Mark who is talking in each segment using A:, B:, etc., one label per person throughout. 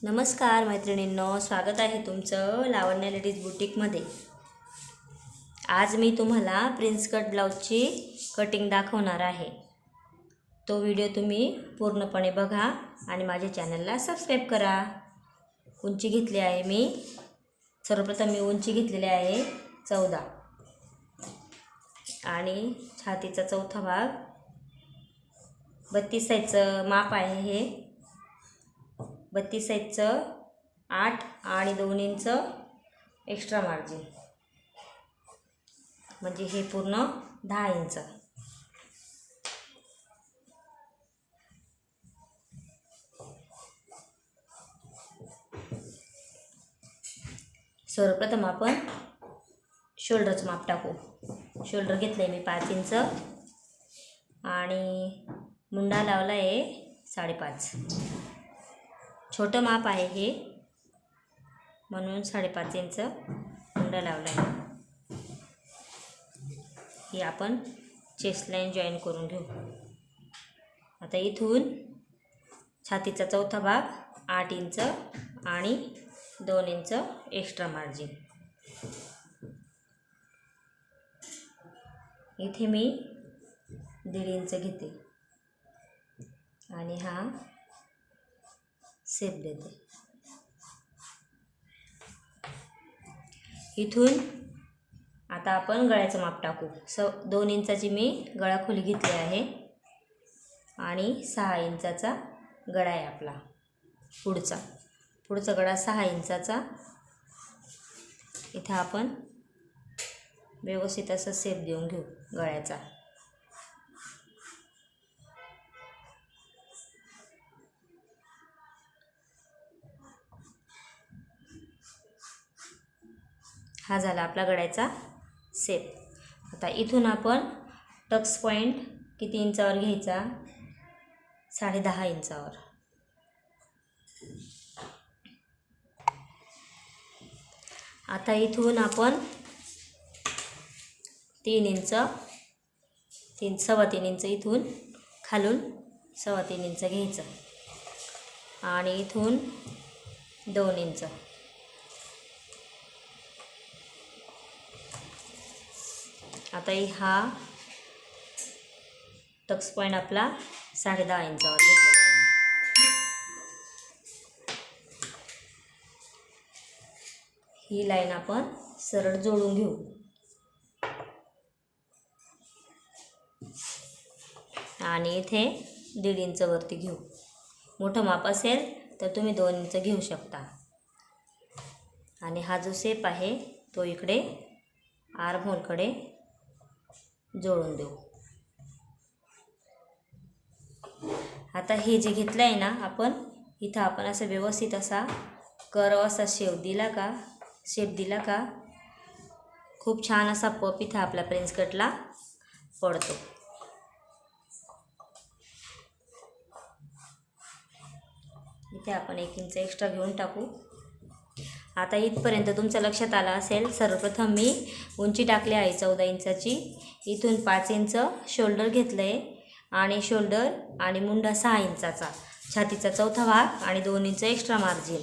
A: नमस्कार मैत्रिणींनो, स्वागत आहे तुमचं लावण्य लेडीज बुटीकमध्ये। आज मी तुम्हाला प्रिन्स कट ब्लाउजची कटिंग दाखवणार आहे। तो व्हिडिओ तुम्ही पूर्णपणे बघा आणि माझ्या चॅनलला सबस्क्राइब करा। उंची घेतली आहे मी, सर्वप्रथम मी उंची घेतलेली आहे 14 आणि छातीचा चौथा भाग 32 साईजचं माप आहे। हे 32 साईजचं 8 आणि 2 इंच एक्स्ट्रा मार्जिन, म्हणजे हे पूर्ण 10 इंच। सर्वप्रथम आपण शोल्डरचं माप टाकू। शोल्डर घेतले मी 5 इंच आणि मुंडा लावला आहे 5.5। छोटं माप आहे हे, म्हणून 5.5 इंच मुंडा लावला आहे। ही आपण चेस्ट लाईन जॉईन करून घेऊ। आता इथून छातीचा चौथा भाग 8 इंच आणि 2 इंच एक्स्ट्रा मार्जिन। इथे मी 1.5 इंच घेते आणि हा शेप देते। इथून आता आपण गळ्याचं माप टाकू। 2 इंचाची मी गळा खोली घेतली आहे आणि 6 इंचाचा गळा आहे आपला। पुढचा गळा 6 इंचाचा। इथं आपण व्यवस्थित असं शेप देऊन घेऊ गळ्याचा। हा झाला आपला गळ्याचा शेप। आता इथून आपण टक्स पॉइंट किती इंचावर घ्यायचा? 10.5 इंचावर। आता इथून आपण 3 इंच, 3.25 इंच इथून खालून 3.25 इंच घ्यायचं आणि इथून 2 इंच। आता हा टक्स पॉइंट आपला 10.5 इंचावर घेतलेला आहे। ही लाईन आपण सरळ जोडून घेऊ आणि इथे 1.5 इंच वरती घेऊ। मोठं माप असेल तर तुम्ही 2 इंच घेऊ शकता। आणि हा जो शेप आहे तो इकडे आर्म होलकडे जोडून देऊ। आता हे जे घेतलं आहे ना आपण, इथं आपण असं व्यवस्थित असा कर्व असा शेप दिला का खूप छान असा पप इथं आपला प्रिन्स कटला पडतो। इथे आपण 1 इंच एक्स्ट्रा घेऊन टाकू। आता इथपर्यंत तुमचं लक्षात आलं असेल। सर्वप्रथम मी उंची टाकली आहे 14 इंचाची। इथून 5 इंच शोल्डर घेतलं आहे आणि शोल्डर आणि मुंडा 6 इंचाचा, छातीचा चौथा भाग आणि 2 इंच एक्स्ट्रा मार्जिन।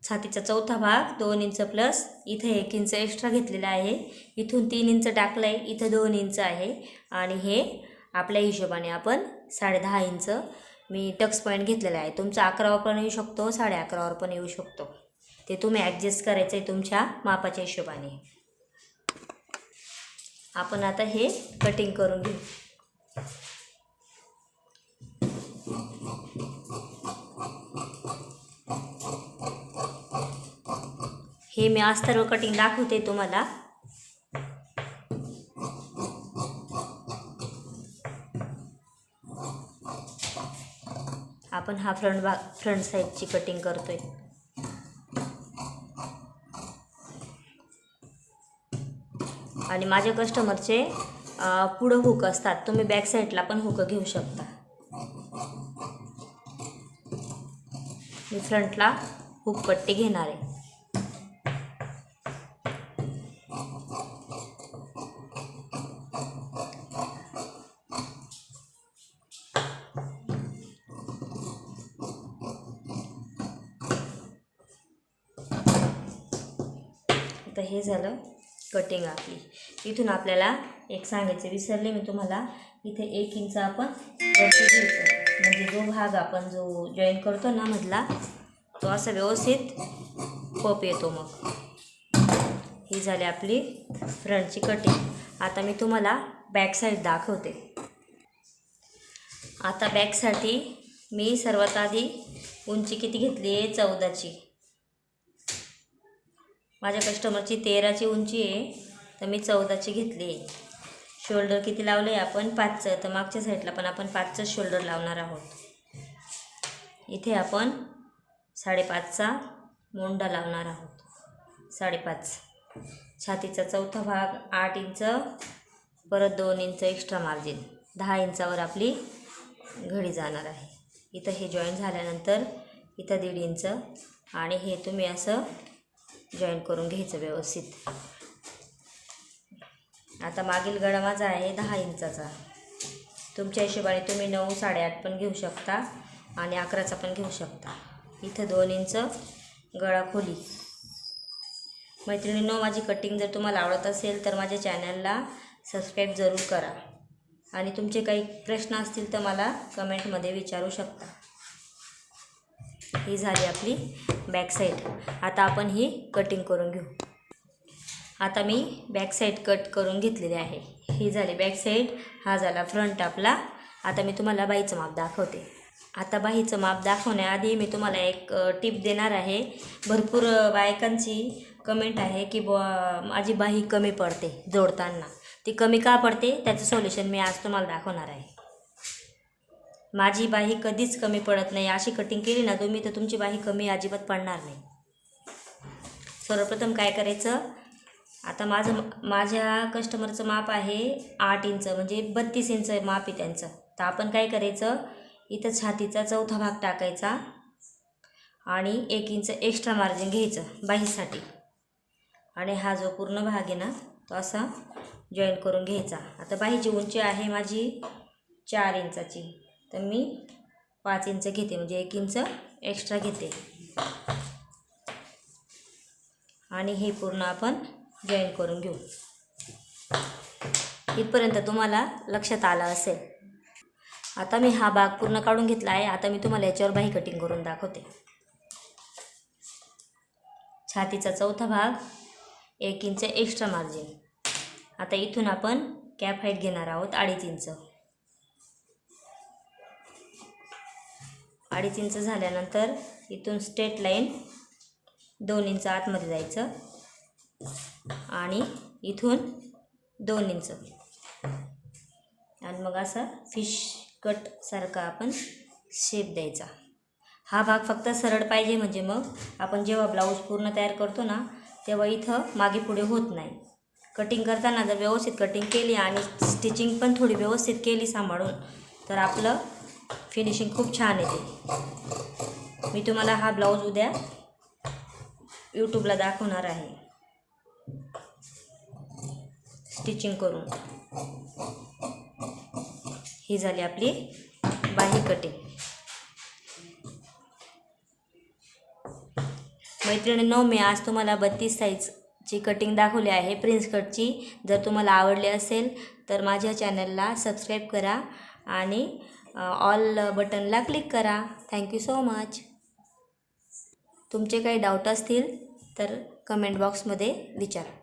A: छातीचा चौथा भाग 2 इंच प्लस इथे 1 इंच एक्स्ट्रा घेतलेला आहे। इथून 3 इंच टाकलं आहे, इथं 2 इंच आहे आणि हे आपल्या हिशोबाने आपण 10.5 इंच मी टक्स पॉईंट घेतलेला आहे। तुमचा 11वर पण येऊ शकतो, 11.5वर पण येऊ शकतो। ते तुम्ही ॲडजस्ट करायचं आहे तुमच्या मापाच्या हिशोबाने। आपण आता हे कटिंग करून घेऊ। हे मी अस्तरवर कटिंग दाखवते तुम्हाला। आपण हा फ्रंट साईडची कटिंग करतोय। आणि माझ्या कस्टमरचे पुढं हुक असतात, तुम्ही बॅक साईडला पण हुक घेऊ शकता। मी फ्रंटला हुक पट्टी घेणार आहे। आता हे झालं कटिंग आपली. इथून आपल्याला एक सांगायचं विसरले मी तुम्हाला, इथे 1 इंच आपण वरती घ्यायचं, म्हणजे जो भाग आपण जो जॉईन करतो ना मधला, तो असा व्यवस्थित पप येतो. मग ही झाली आपली फ्रंटची कटिंग. आता मी तुम्हाला बॅक साईड दाखवते. आता बॅकसाठी मी सर्वात आधी उंची किती घेतली आहे, 14ची. माझ्या कस्टमरची 13ची उंची आहे, तर मी 14ची घेतली आहे. शोल्डर किती लावले आपण, 5चं. तर मागच्या साईडला पण आपण 5चं शोल्डर लावणार आहोत. इथे आपण 5.5चा मोंडा लावणार आहोत. 5.5. छातीचा चौथा भाग 8 इंच, परत 2 इंच एक्स्ट्रा मार्जिन, 10 इंचावर आपली घडी जाणार आहे. इथं हे जॉईन झाल्यानंतर इथं 1.5 इंच, आणि हे तुम्ही असं जॉईन करून घ्यायचं व्यवस्थित. आता मागील गळा माझा आहे 10 इंचाचा. तुमच्या हिशोबाने तुम्ही 9, 8.5 पण घेऊ शकता आणि 11चा पण घेऊ शकता. इथं 2 इंच गळा खोली. मैत्रिणींनो, माझी कटिंग जर तुम्हाला आवडत असेल तर माझ्या चॅनलला सबस्क्राईब जरूर करा, आणि तुमचे काही प्रश्न असतील तर मला कमेंटमध्ये विचारू शकता. ही झाली आपली बॅक साईड. आता आपण ही कटिंग करून घेऊ. आता मी बॅक साईड कट करून घेतलेली आहे. ही झाली बॅक साईड, हा झाला फ्रंट आपला. आता मी तुम्हाला बाहीचं माप दाखवते. आता बाहीचं माप दाखवण्याआधी मी तुम्हाला एक टिप देणार आहे. भरपूर बायकांची कमेंट आहे की माझी बाही कमी पडते जोडताना. ती कमी का पडते त्याचं सोल्युशन मी आज तुम्हाला दाखवणार आहे. माझी बाही कधीच कमी पडत नाही. अशी कटिंग केली ना तुम्ही तर तुमची बाही कमी अजिबात पडणार नाही. सर्वप्रथम काय करायचं, आता माझ्या कस्टमरचं माप आहे 8 इंच, म्हणजे 32 इंच माप आहे त्यांचं. तर आपण काय करायचं, इथं छातीचा चौथा भाग टाकायचा आणि 1 इंच एक्स्ट्रा मार्जिन घ्यायचं बाहीसाठी, आणि हा जो पूर्ण भाग आहे ना तो असा जॉईन करून घ्यायचा. आता बाहीची उंची आहे माझी 4 इंचाची, तर मी 5 इंच घेते, म्हणजे 1 इंच एक्स्ट्रा घेते, आणि हे पूर्ण आपण जॉईन करून घेऊ. इथपर्यंत तुम्हाला लक्षात आलं असेल. आता मी हा भाग पूर्ण काढून घेतला आहे. आता मी तुम्हाला याच्यावर बाही कटिंग करून दाखवते. छातीचा चौथा भाग 1 इंच एक्स्ट्रा मार्जिन. आता इथून आपण कॅप हाईट घेणार आहोत 2.5 इंच. 2.5 इंच झाल्यानंतर इथून स्ट्रेट लाईन 2 इंच आतमध्ये जायचं, आणि इथून 2 इंच, आणि मग असा फिश कट सारखा आपण शेप द्यायचा. हा भाग फक्त सरळ पाहिजे, म्हणजे मग आपण जेव्हा ब्लाऊज पूर्ण तयार करतो ना तेव्हा इथं मागे पुढे होत नाही. कटिंग करताना जर व्यवस्थित कटिंग केली आणि स्टिचिंग पण थोडी व्यवस्थित केली सांभाळून, तर आपलं फिनिशिंग खूप छान येते. मी तुम्हाला हा ब्लाऊज उद्या यूट्यूबला दाखवणार आहे स्टिचिंग करून. ही झाली आपली बाही कटिंग. मैत्रिणींनो, मी आज तुम्हाला 32 साईजची कटिंग दाखवली आहे प्रिन्स कटची. जर तुम्हाला आवडली असेल तर माझ्या चॅनलला सबस्क्राईब करा आणि ऑल बटनला क्लिक करा. Thank you so much. तुमचे काही डाऊट असतील तर कमेंट बॉक्समध्ये विचारा.